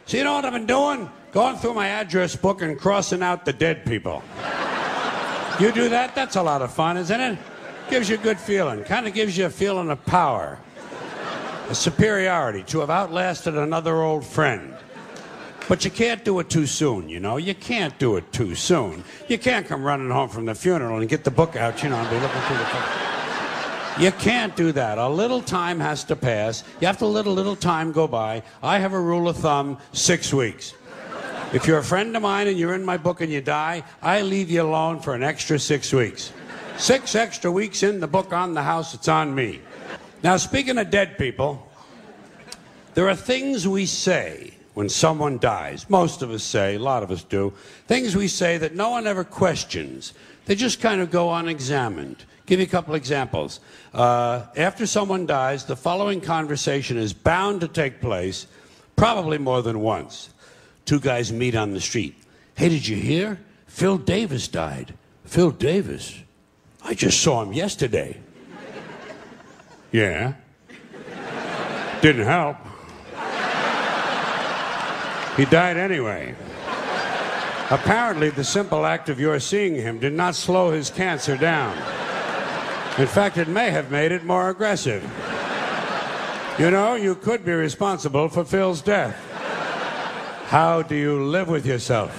So you know what I've been doing? Going through my address book and crossing out the dead people. You do that? That's a lot of fun, isn't it? Gives you a good feeling. Kind of gives you a feeling of power. A superiority to have outlasted another old friend. But you can't do it too soon, you know? You can't do it too soon. You can't come running home from the funeral and get the book out, you know, and be looking through the book. You can't do that. A little time has to pass. You have to let a little time go by. I have a rule of thumb, 6 weeks. If you're a friend of mine and you're in my book and you die, I leave you alone for an extra 6 weeks. 6 extra weeks in the book on the house, it's on me. Now, speaking of dead people, there are things we say when someone dies. Most of us say, a lot of us do, things we say that no one ever questions. They just kind of go unexamined. Give you a couple examples. After someone dies, the following conversation is bound to take place, probably more than once. Two guys meet on the street. Hey, did you hear? Phil Davis died. Phil Davis? I just saw him yesterday. Yeah. Didn't help. He died anyway. Apparently, the simple act of your seeing him did not slow his cancer down. In fact, it may have made it more aggressive. You know, you could be responsible for Phil's death. How do you live with yourself?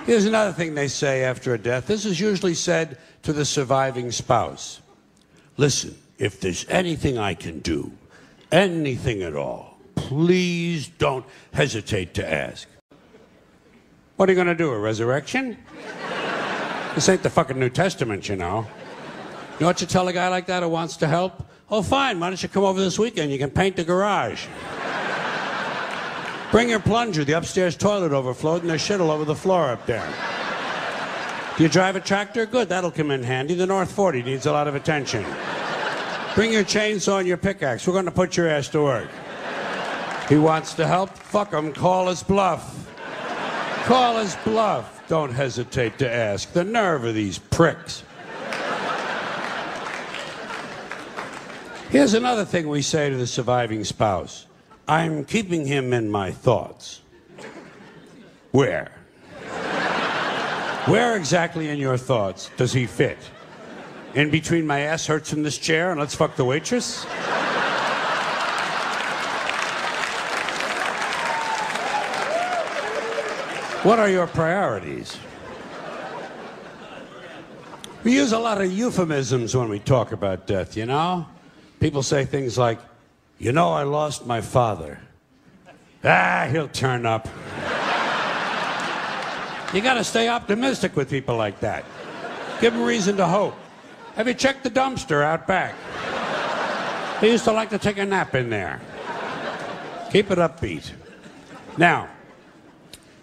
Here's another thing they say after a death. This is usually said to the surviving spouse. Listen, if there's anything I can do, anything at all, please don't hesitate to ask. What are you going to do, a resurrection? This ain't the fucking New Testament, you know. You know what you tell a guy like that who wants to help? Oh, fine, why don't you come over this weekend? You can paint the garage. Bring your plunger. The upstairs toilet overflowed and there's shit all over the floor up there. Do you drive a tractor? Good, that'll come in handy. The North 40 needs a lot of attention. Bring your chainsaw and your pickaxe. We're going to put your ass to work. He wants to help? Fuck him. Call his bluff. Call his bluff. Don't hesitate to ask. The nerve of these pricks. Here's another thing we say to the surviving spouse. I'm keeping him in my thoughts. Where? Where exactly in your thoughts does he fit? In between my ass hurts in this chair and let's fuck the waitress? What are your priorities? We use a lot of euphemisms when we talk about death, you know? People say things like, you know, I lost my father. Ah, he'll turn up. You gotta stay optimistic with people like that. Give them reason to hope. Have you checked the dumpster out back? He used to like to take a nap in there. Keep it upbeat. Now,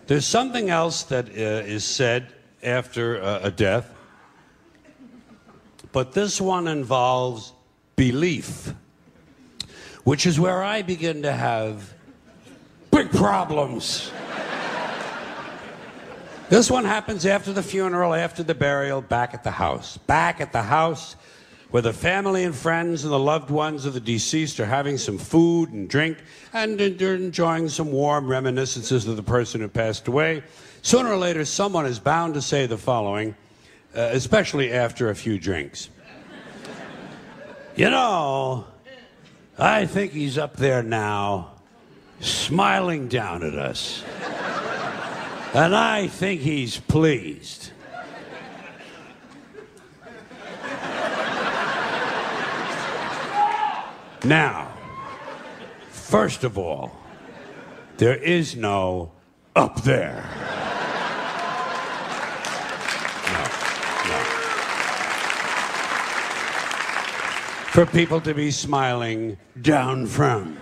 there's something else that is said after a death, but this one involves belief, which is where I begin to have big problems. This one happens after the funeral, after the burial, back at the house. Back at the house where the family and friends and the loved ones of the deceased are having some food and drink and they're enjoying some warm reminiscences of the person who passed away. Sooner or later, someone is bound to say the following, especially after a few drinks. You know, I think he's up there now, smiling down at us. And I think he's pleased. Now, first of all, there is no up there. No. For people to be smiling down from.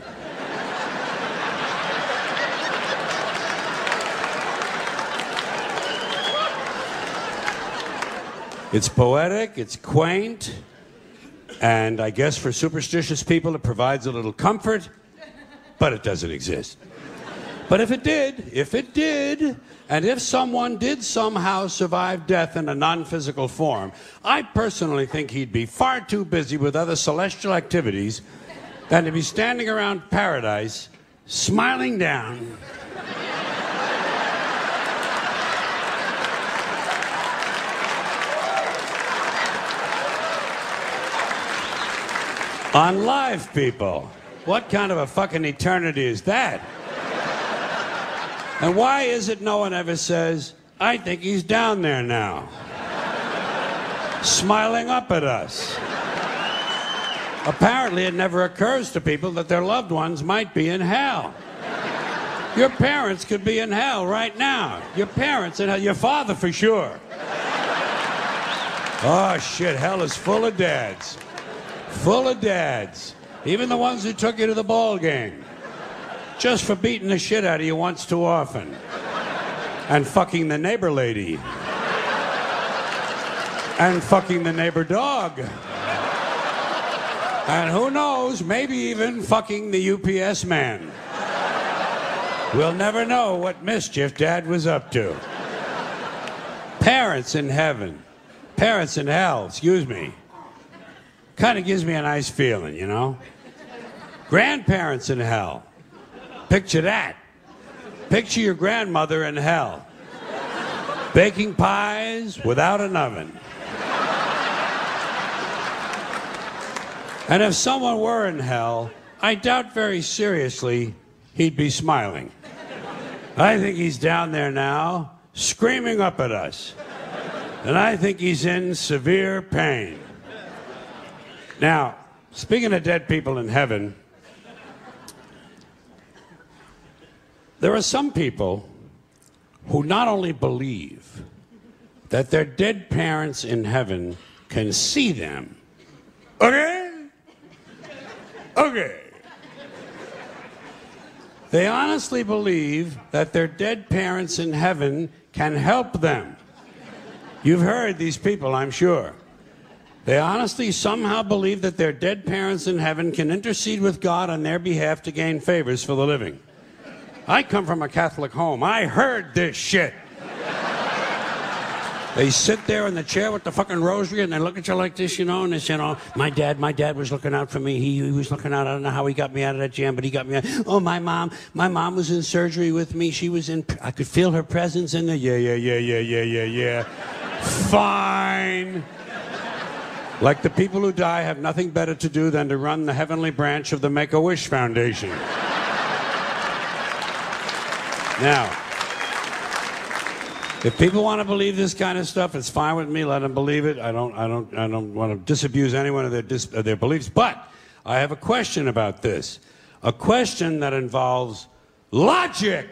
It's poetic, it's quaint, and I guess for superstitious people it provides a little comfort, but it doesn't exist. But if it did, and if someone did somehow survive death in a non-physical form, I personally think he'd be far too busy with other celestial activities than to be standing around paradise smiling down. On live people. What kind of a fucking eternity is that? And why is it no one ever says, I think he's down there now, smiling up at us? Apparently it never occurs to people that their loved ones might be in hell. Your parents could be in hell right now. Your parents in hell, your father for sure. Oh shit, hell is full of dads. Full of dads. Even the ones who took you to the ball game. Just for beating the shit out of you once too often. And fucking the neighbor lady. And fucking the neighbor dog. And who knows, maybe even fucking the UPS man. We'll never know what mischief Dad was up to. Parents in heaven. Parents in hell, excuse me. Kind of gives me a nice feeling, you know? Grandparents in hell. Picture that. Picture your grandmother in hell. Baking pies without an oven. And if someone were in hell, I doubt very seriously he'd be smiling. I think he's down there now, screaming up at us. And I think he's in severe pain. Now, speaking of dead people in heaven, there are some people who not only believe that their dead parents in heaven can see them. Okay? Okay. They honestly believe that their dead parents in heaven can help them. You've heard these people, I'm sure. They honestly somehow believe that their dead parents in heaven can intercede with God on their behalf to gain favors for the living. I come from a Catholic home. I heard this shit. They sit there in the chair with the fucking rosary and they look at you like this, you know, and they say, oh, my dad was looking out for me. He was looking out. I don't know how he got me out of that jam, but he got me out. Oh, my mom was in surgery with me. She was in, I could feel her presence in there. Yeah. Fine. Like the people who die have nothing better to do than to run the heavenly branch of the Make-A-Wish Foundation. Now, if people want to believe this kind of stuff, it's fine with me. Let them believe it. I don't want to disabuse anyone of their beliefs. But I have a question about this. A question that involves logic.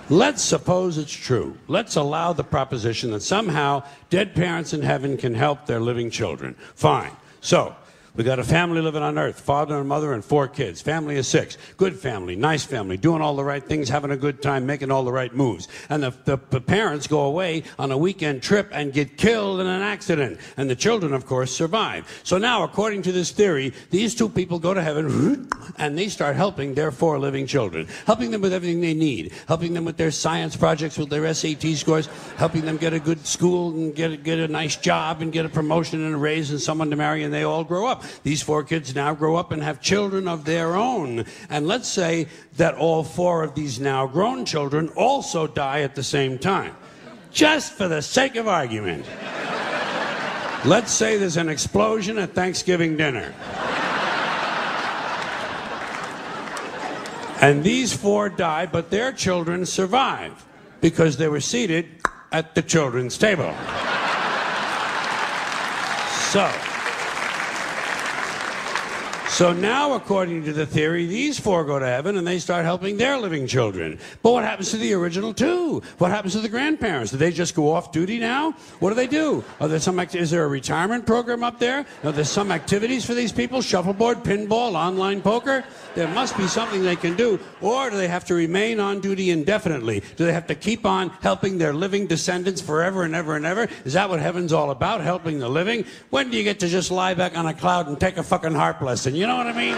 Let's suppose it's true. Let's allow the proposition that somehow dead parents in heaven can help their living children. Fine. So, we got a family living on earth, father and mother and 4 kids. Family of 6. Good family, nice family, doing all the right things, having a good time, making all the right moves. And the parents go away on a weekend trip and get killed in an accident. And the children, of course, survive. So now, according to this theory, these 2 people go to heaven and they start helping their 4 living children. Helping them with everything they need. Helping them with their science projects, with their SAT scores. Helping them get a good school and get a nice job and get a promotion and a raise and someone to marry, and they all grow up. These 4 kids now grow up and have children of their own. And let's say that all 4 of these now grown children also die at the same time. Just for the sake of argument. Let's say there's an explosion at Thanksgiving dinner. And these 4 die, but their children survive because they were seated at the children's table. So now, according to the theory, these 4 go to heaven and they start helping their living children. But what happens to the original 2? What happens to the grandparents? Do they just go off duty now? What do? Are there is there a retirement program up there? Are there some activities for these people? Shuffleboard, pinball, online poker? There must be something they can do. Or do they have to remain on duty indefinitely? Do they have to keep on helping their living descendants forever and ever and ever? Is that what heaven's all about, helping the living? When do you get to just lie back on a cloud and take a fucking harp lesson? You know what I mean?